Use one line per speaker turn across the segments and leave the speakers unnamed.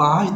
5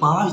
5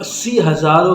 80,000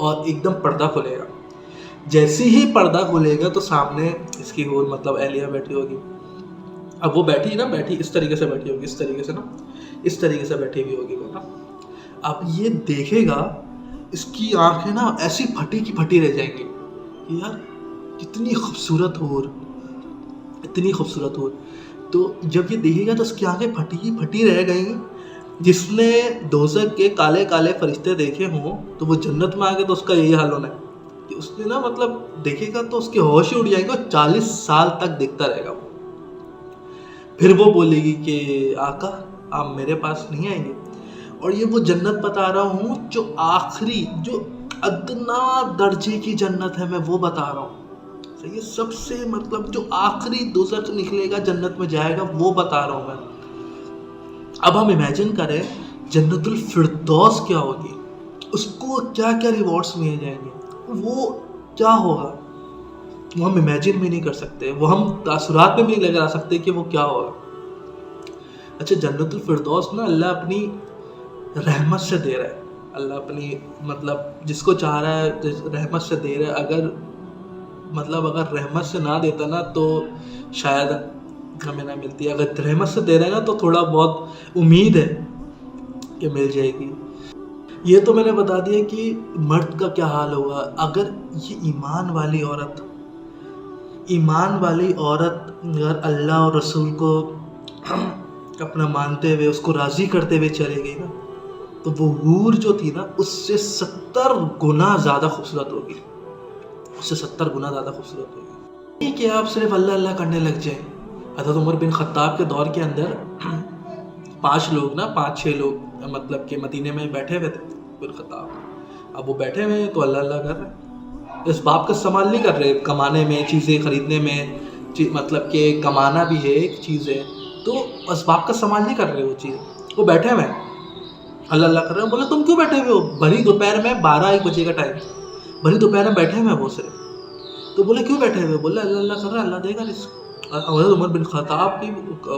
اور ایک دم پردہ کھلے گا. جیسے ہی پردہ کھلے گا تو سامنے اس کی اور مطلب اہلیہ بیٹھی ہوگی. اب وہ بیٹھی اس طریقے سے بیٹھی ہوگی, اس طریقے سے نا, اس طریقے سے بیٹھی ہوئی ہوگی وہ نا. اب یہ دیکھے گا, اس کی آنکھیں نا ایسی پھٹی کی پھٹی رہ جائیں گی کہ یار کتنی خوبصورت ہو, اتنی خوبصورت ہو. تو جب یہ دیکھے گا تو اس کی آنکھیں پھٹی کی پھٹی رہ گئیں. جس نے دوزخ کے کالے کالے فرشتے دیکھے ہوں تو وہ جنت میں آ کے تو اس کا یہی حال ہونا ہے کہ اس نے نا مطلب دیکھے گا تو اس کے ہوش ہی اڑ جائیں گے اور 40 سال تک دیکھتا رہے گا وہ. پھر وہ بولے گی کہ آقا آپ میرے پاس نہیں آئیں گے. اور یہ وہ جنت بتا رہا ہوں جو آخری, جو ادنا درجے کی جنت ہے, میں وہ بتا رہا ہوں. یہ سب سے مطلب جو آخری دوزخ سے نکلے گا جنت میں جائے گا وہ بتا رہا ہوں میں. اب ہم امیجن کریں جنت الفردوس کیا ہوگی, اس کو کیا کیا ریوارڈس ملے جائیں گے, وہ کیا ہوگا وہ ہم امیجن بھی نہیں کر سکتے, وہ ہم تاثرات میں بھی نہیں لگا سکتے کہ وہ کیا ہوگا. اچھا جنت الفردوس نا اللہ اپنی رحمت سے دے رہا ہے, اللہ اپنی مطلب جس کو چاہ رہا ہے رحمت سے دے رہا ہے. اگر رحمت سے نہ دیتا نا تو شاید ہمیں نہ ملتی. اگر رحمت سے دے رہا ہے نا تو تھوڑا بہت امید ہے کہ مل جائے گی. یہ تو میں نے بتا دیا کہ مرد کا کیا حال ہوگا. اگر یہ ایمان والی عورت اگر اللہ اور رسول کو اپنا مانتے ہوئے اس کو راضی کرتے ہوئے چلے گئی نا تو وہ حور جو تھی نا اس سے 70 گنا زیادہ خوبصورت ہوگی, اس سے 70 گنا زیادہ خوبصورت ہوگی. یہ کہ آپ صرف اللہ اللہ کرنے لگ جائیں. حضرت عمر بن خطاب کے دور کے اندر 5-6 لوگ مطلب کہ مدینے میں بیٹھے ہوئے تھے. بن خطاب اب وہ بیٹھے ہوئے تو اللہ اللہ کر رہے ہیں, اس باپ کا استعمال نہیں کر رہے کمانے میں, چیزیں خریدنے میں. مطلب کہ کمانا بھی ہے ایک چیز ہے تو اسباب کا استعمال نہیں کر رہے وہ چیز. وہ بیٹھے ہوئے اللہ اللہ کر رہے ہیں. بولے تم کیوں بیٹھے ہوئے ہو, بھری دوپہر میں 12-1 بجے کا ٹائم, بھری دوپہر میں بیٹھے ہوئے وہ صرف. تو بولے کیوں بیٹھے ہوئے, بولے اللہ اللہ کر رہے ہیں, اللہ دے گا رزق. حضرت عمر بن خطاب کی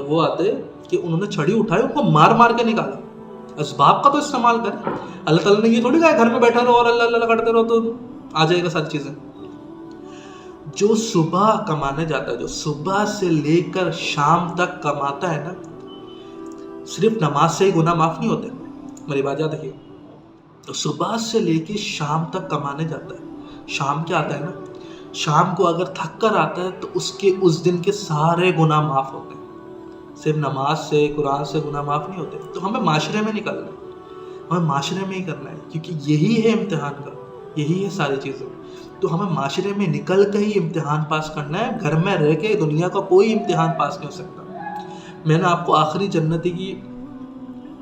وہ آتے کہ انہوں نے چھڑی اٹھائی, ان کو مار مار کے نکالا. اسباب کا تو استعمال کریں. اللہ تعالیٰ نے یہ تھوڑی کہا گھر میں بیٹھا رہو اور اللہ اللہ کرتے رہو تو آ جائے گا ساری چیزیں. جو صبح کمانے جاتا ہے, جو صبح سے لے کر شام تک کماتا ہے نا, صرف نماز سے ہی گناہ معاف نہیں ہوتے. میری بات یاد رکھیے, تو صبح سے لے کے شام تک کمانے جاتا ہے. شام کیا آتا ہے نا, شام کو اگر تھک کر آتا ہے تو اس دن کے سارے گناہ معاف ہوتے ہیں. صرف نماز سے قرآن سے گناہ معاف نہیں ہوتے. تو ہمیں معاشرے میں نکلنا ہے, ہمیں معاشرے میں ہی کرنا ہے, کیونکہ یہی ہے امتحان کا, یہی ہے ساری چیزیں. تو ہمیں معاشرے میں نکل کے ہی امتحان پاس کرنا ہے. گھر میں رہ کے دنیا کا کوئی امتحان پاس نہیں ہو سکتا. میں نے آپ کو آخری جنتی کی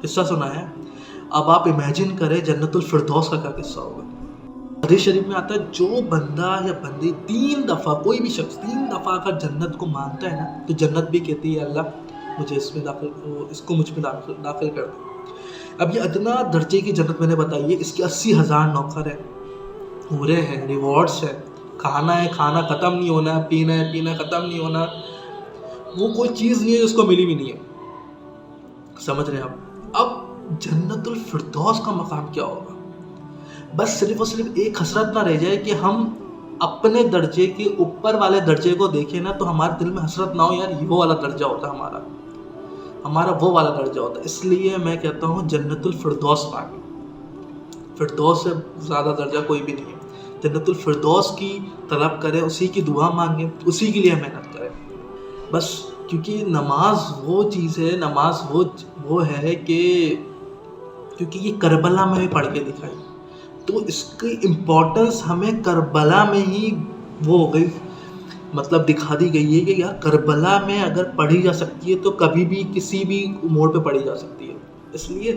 قصہ سنا ہے, اب آپ امیجن کریں جنت الفردوس کا کیا قصہ ہوگا. حدیث شریف میں آتا ہے جو بندہ یا بندی 3 دفعہ, کوئی بھی شخص 3 دفعہ اگر جنت کو مانتا ہے نا تو جنت بھی کہتی ہے اللہ مجھے اس کو مجھ میں داخل کر دے. اب یہ ادنا درجے کی جنت میں نے بتائی ہے, اس کے 80,000 نوکر ہیں, حوریں ہیں, ریوارڈس ہیں, کھانا ہے کھانا ختم نہیں ہونا, پینا ہے پینا ختم نہیں ہونا. وہ کوئی چیز نہیں ہے جس کو ملی بھی نہیں ہے. سمجھ رہے ہیں آپ. اب جنت الفردوس کا مقام کیا ہوگا. بس صرف اور صرف ایک حسرت نہ رہ جائے کہ ہم اپنے درجے کے اوپر والے درجے کو دیکھیں نا تو ہمارے دل میں حسرت نہ ہو, یار وہ والا درجہ ہوتا ہمارا وہ والا درجہ ہوتا. اس لیے میں کہتا ہوں جنت الفردوس پاک, فردوس سے زیادہ درجہ کوئی بھی نہیں ہے. جنت الفردوس کی طلب کریں, اسی کی دعا مانگیں, اسی کے لیے محنت کریں بس. کیونکہ نماز وہ چیز ہے, نماز وہ ہے کہ کیونکہ یہ کربلا میں بھی پڑھ کے دکھائی تو اس کی امپورٹنس ہمیں کربلا میں ہی وہ ہو گئی, مطلب دکھا دی گئی ہے کہ یار کربلا میں اگر پڑھی جا سکتی ہے تو کبھی بھی کسی بھی موڑ پہ پڑھی جا سکتی ہے. اس لیے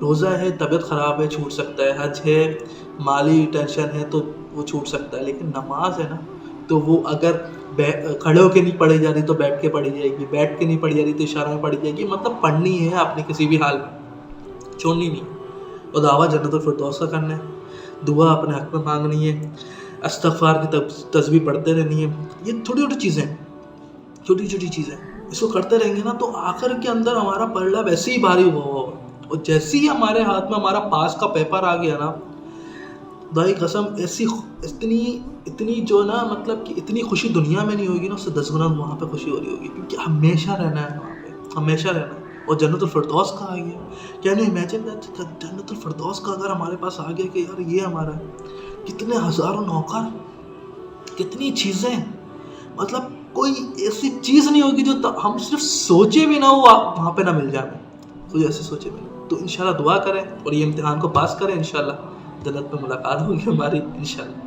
روزہ ہے, طبیعت خراب ہے, چھوٹ سکتا ہے. حج ہے, مالی ٹینشن ہے تو وہ چھوٹ سکتا ہے. لیکن نماز ہے نا تو وہ اگر کھڑے ہو کے نہیں پڑھی جا رہی تو بیٹھ کے پڑھی جائے گی, بیٹھ کے نہیں پڑھی جا رہی تو اشارہ میں پڑھی جائے گی. مطلب پڑھنی ہے آپ نے کسی بھی حال میں, چھوڑنی نہیں. اور دعویٰ جنت الفردوس کا کرنا ہے, دعا اپنے حق میں مانگنی ہے, استغفار کی تسبیح پڑھتے رہنی ہے. یہ چھوٹی چھوٹی چیزیں اس کو کرتے رہیں گے نا تو آخر کے اندر ہمارا پلڑا ویسے ہی بھاری ہوا ہوگا. اور جیسے ہی ہمارے ہاتھ میں ہمارا پاس کا پیپر آ گیا نا خدا کی قسم ایسی اتنی جو نا مطلب کہ اتنی خوشی دنیا میں نہیں ہوگی نا، اس سے 10 گنا وہاں پہ خوشی ہو رہی ہوگی، کیونکہ ہمیشہ رہنا ہے وہاں پہ، ہمیشہ رہنا ہے۔ اور جنت الفردوس کا آ گیا، کین یو امیجن دیٹ؟ جنت الفردوس کا اگر ہمارے پاس آ گیا کہ یار یہ ہمارا ہے، کتنے ہزاروں نوکر، کتنی چیزیں، مطلب کوئی ایسی چیز نہیں ہوگی جو ہم صرف سوچے بھی نہ ہو وہاں پہ نہ مل جائے، کوئی ایسے سوچے بھی نہ۔ تو انشاءاللہ دعا کریں اور یہ امتحان کو پاس کریں، انشاءاللہ جنت میں ملاقات ہوگی ہماری انشاءاللہ۔